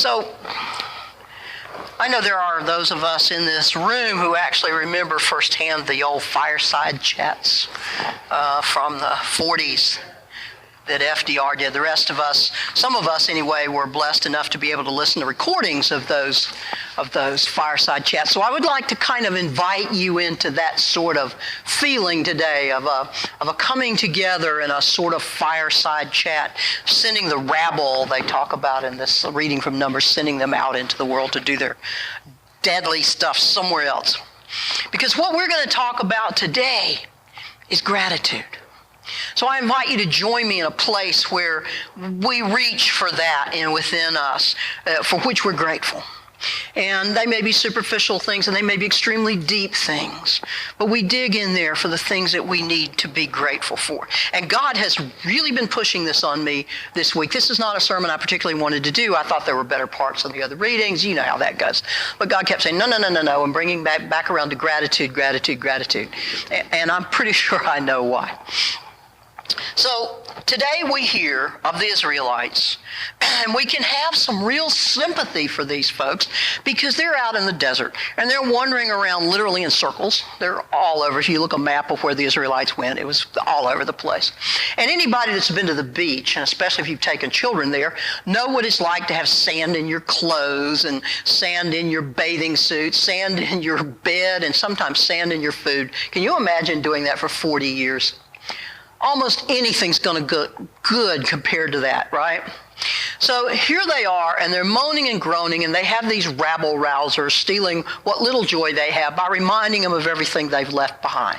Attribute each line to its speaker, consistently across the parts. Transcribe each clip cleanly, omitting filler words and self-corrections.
Speaker 1: So, I know there are those of us in this room who actually remember firsthand the old fireside chats from the 40s that FDR did. The rest of us, some of us anyway, were blessed enough to be able to listen to recordings of those fireside chats. So I would like to kind of invite you into that sort of feeling today of a coming together in a sort of fireside chat, sending the rabble they talk about in this reading from Numbers, sending them out into the world to do their deadly stuff somewhere else. Because what we're going to talk about today is gratitude. So I invite you to join me in a place where we reach for that within us, for which we're grateful. And they may be superficial things and they may be extremely deep things, but we dig in there for the things that we need to be grateful for. And God has really been pushing this on me this week. This is not a sermon I particularly wanted to do. I thought there were better parts of the other readings. You know how that goes. But God kept saying, no, and bringing back around to gratitude. And I'm pretty sure I know why. So today we hear of the Israelites, and we can have some real sympathy for these folks because they're out in the desert and they're wandering around literally in circles. They're all over. If you look at a map of where the Israelites went, it was all over the place. And anybody that's been to the beach, and especially if you've taken children there, know what it's like to have sand in your clothes and sand in your bathing suit, sand in your bed, and sometimes sand in your food. Can you imagine doing that for 40 years? Almost anything's going to go good compared to that, right? So here they are, and they're moaning and groaning, and they have these rabble-rousers stealing what little joy they have by reminding them of everything they've left behind.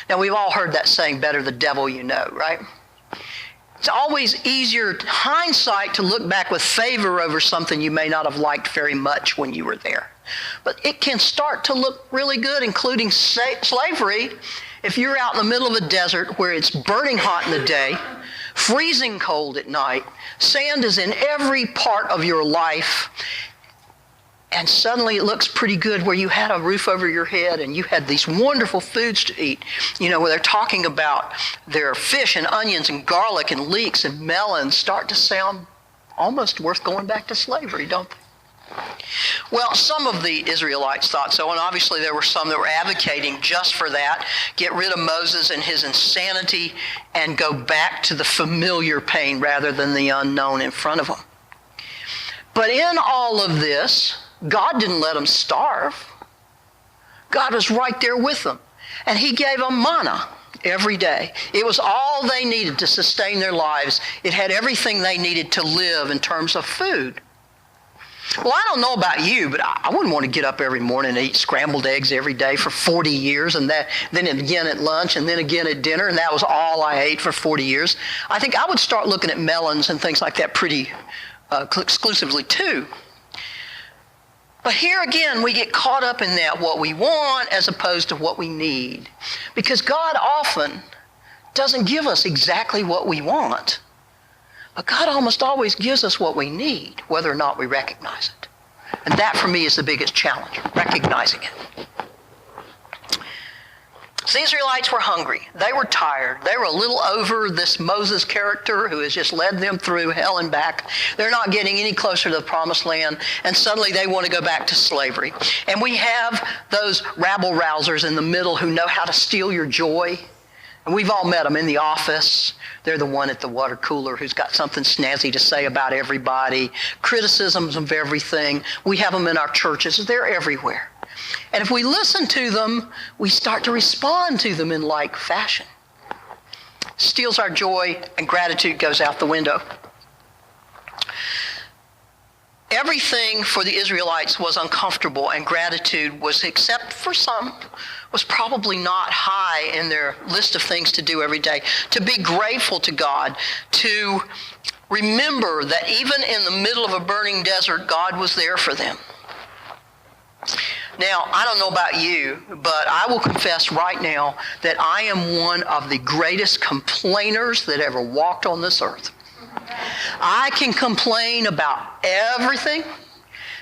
Speaker 1: Now, we've all heard that saying, better the devil you know, right? It's always easier, hindsight, to look back with favor over something you may not have liked very much when you were there. But it can start to look really good, including slavery. If you're out in the middle of a desert where it's burning hot in the day, freezing cold at night, sand is in every part of your life, and suddenly it looks pretty good where you had a roof over your head and you had these wonderful foods to eat, where they're talking about their fish and onions and garlic and leeks and melons start to sound almost worth going back to slavery, don't they? Well, some of the Israelites thought so, and obviously there were some that were advocating just for that, get rid of Moses and his insanity and go back to the familiar pain rather than the unknown in front of them. But in all of this, God didn't let them starve. God was right there with them, and he gave them manna every day. It was all they needed to sustain their lives. It had everything they needed to live in terms of food. Well, I don't know about you, but I wouldn't want to get up every morning and eat scrambled eggs every day for 40 years, and then again at lunch, and then again at dinner, and that was all I ate for 40 years. I think I would start looking at melons and things like that pretty exclusively too. But here again, we get caught up in that, what we want as opposed to what we need. Because God often doesn't give us exactly what we want. But God almost always gives us what we need, whether or not we recognize it. And that, for me, is the biggest challenge, recognizing it. So the Israelites were hungry. They were tired. They were a little over this Moses character who has just led them through hell and back. They're not getting any closer to the promised land, and suddenly they want to go back to slavery. And we have those rabble-rousers in the middle who know how to steal your joy. And we've all met them in the office. They're the one at the water cooler who's got something snazzy to say about everybody, criticisms of everything. We have them in our churches. They're everywhere. And if we listen to them, we start to respond to them in like fashion. Steals our joy, and gratitude goes out the window. Everything for the Israelites was uncomfortable, and gratitude was, except for some, was probably not high in their list of things to do every day. To be grateful to God, to remember that even in the middle of a burning desert, God was there for them. Now, I don't know about you, but I will confess right now that I am one of the greatest complainers that ever walked on this earth. I can complain about everything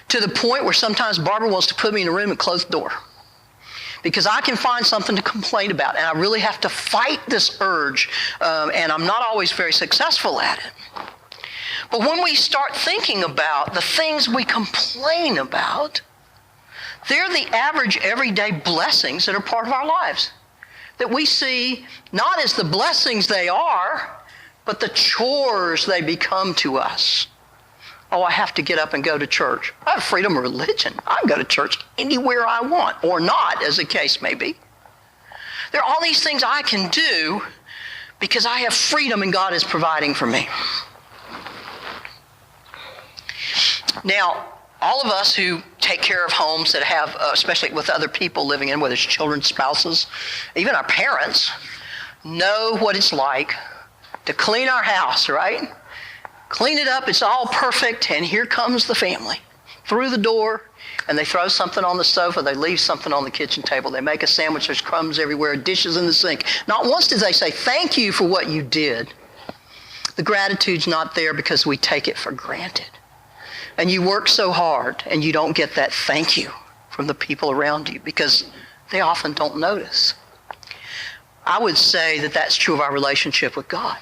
Speaker 1: to the point where sometimes Barbara wants to put me in a room and close the door, because I can find something to complain about, and I really have to fight this urge, and I'm not always very successful at it. But when we start thinking about the things we complain about, they're the average everyday blessings that are part of our lives, that we see not as the blessings they are, but the chores they become to us. Oh, I have to get up and go to church. I have freedom of religion. I can go to church anywhere I want, or not, as the case may be. There are all these things I can do because I have freedom and God is providing for me. Now, all of us who take care of homes that have, especially with other people living in, whether it's children, spouses, even our parents, know what it's like to clean our house, right? Clean it up, it's all perfect, and here comes the family through the door, and they throw something on the sofa, they leave something on the kitchen table, they make a sandwich, there's crumbs everywhere, dishes in the sink. Not once did they say, thank you for what you did. The gratitude's not there because we take it for granted. And you work so hard, and you don't get that thank you from the people around you because they often don't notice. I would say that that's true of our relationship with God.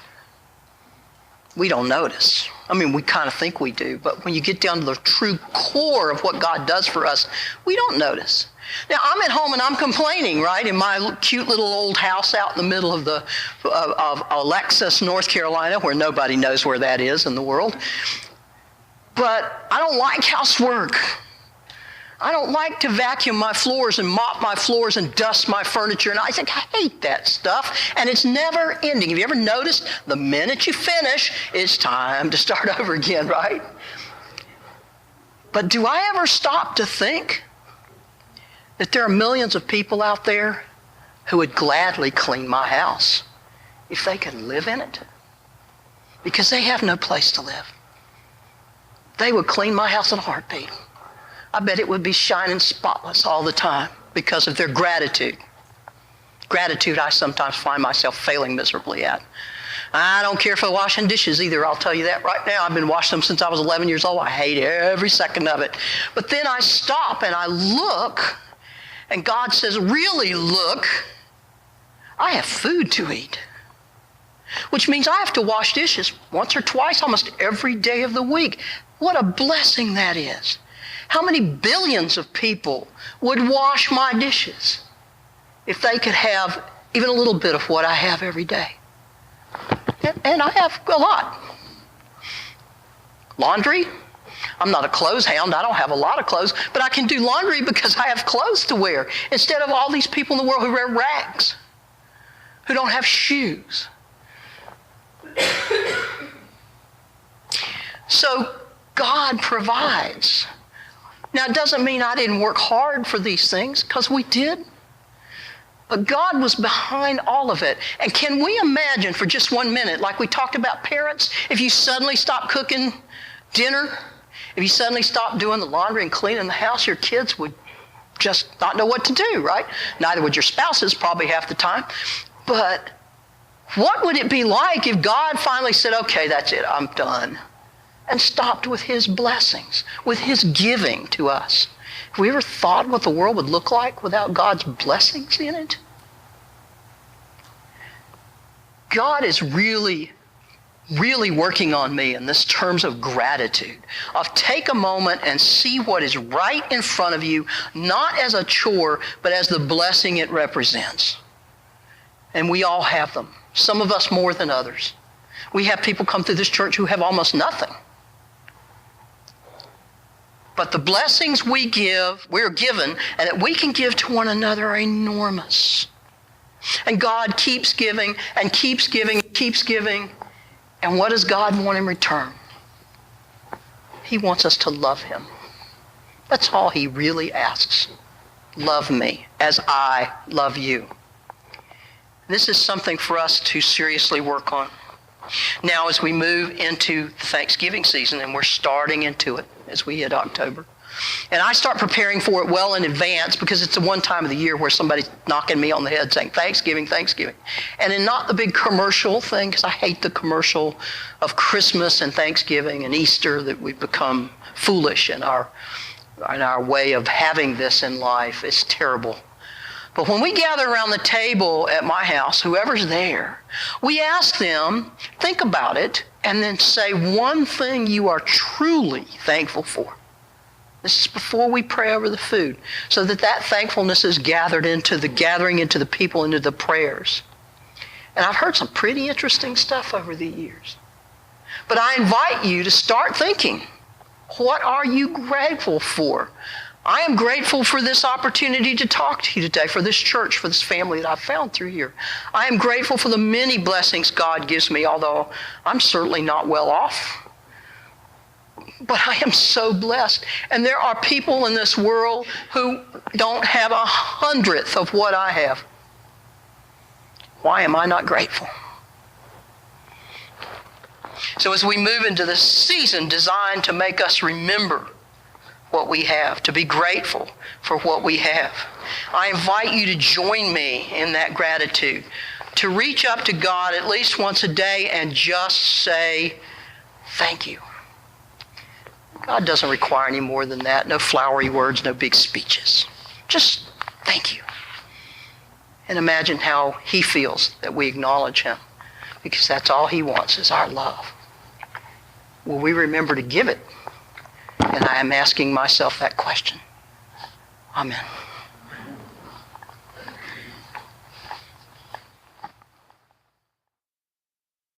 Speaker 1: We don't notice. I mean, we kind of think we do, but when you get down to the true core of what God does for us, we don't notice. Now, I'm at home and I'm complaining, right, in my cute little old house out in the middle of Alexis, North Carolina, where nobody knows where that is in the world. But I don't like housework. I don't like to vacuum my floors and mop my floors and dust my furniture. And I think, I hate that stuff. And it's never ending. Have you ever noticed the minute you finish, it's time to start over again, right? But do I ever stop to think that there are millions of people out there who would gladly clean my house if they could live in it? Because they have no place to live. They would clean my house in a heartbeat. I bet it would be shining spotless all the time because of their gratitude. Gratitude I sometimes find myself failing miserably at. I don't care for washing dishes either, I'll tell you that right now. I've been washing them since I was 11 years old. I hate every second of it. But then I stop and I look, and God says, really look, I have food to eat. Which means I have to wash dishes once or twice almost every day of the week. What a blessing that is. How many billions of people would wash my dishes if they could have even a little bit of what I have every day? And I have a lot. Laundry. I'm not a clothes hound. I don't have a lot of clothes, but I can do laundry because I have clothes to wear instead of all these people in the world who wear rags, who don't have shoes. So God provides. Now, it doesn't mean I didn't work hard for these things, because we did. But God was behind all of it. And can we imagine for just 1 minute, like we talked about parents, if you suddenly stop cooking dinner, if you suddenly stop doing the laundry and cleaning the house, your kids would just not know what to do, right? Neither would your spouses, probably half the time. But what would it be like if God finally said, okay, that's it, I'm done, and stopped with his blessings, with his giving to us? Have we ever thought what the world would look like without God's blessings in it? God is really, really working on me in this terms of gratitude, of take a moment and see what is right in front of you, not as a chore, but as the blessing it represents. And we all have them, some of us more than others. We have people come through this church who have almost nothing. But the blessings we're given, and that we can give to one another are enormous. And God keeps giving and keeps giving and keeps giving. And what does God want in return? He wants us to love him. That's all he really asks. Love me as I love you. This is something for us to seriously work on. Now, as we move into the Thanksgiving season, and we're starting into it as we hit October, and I start preparing for it well in advance because it's the one time of the year where somebody's knocking me on the head saying, Thanksgiving, Thanksgiving. And then not the big commercial thing, because I hate the commercial of Christmas and Thanksgiving and Easter, that we've become foolish in our way of having this in life. It's terrible. But when we gather around the table at my house, whoever's there, we ask them, think about it, and then say one thing you are truly thankful for. This is before we pray over the food, so that thankfulness is gathering into the people, into the prayers. And I've heard some pretty interesting stuff over the years. But I invite you to start thinking, what are you grateful for? I am grateful for this opportunity to talk to you today, for this church, for this family that I've found through here. I am grateful for the many blessings God gives me, although I'm certainly not well off. But I am so blessed. And there are people in this world who don't have 100th of what I have. Why am I not grateful? So as we move into this season designed to make us remember what we have, to be grateful for what we have, I invite you to join me in that gratitude, to reach up to God at least once a day and just say, thank you. God doesn't require any more than that. No flowery words, no big speeches. Just thank you. And imagine how he feels that we acknowledge him, because that's all he wants is our love. Will we remember to give it? And I am asking myself that question. Amen.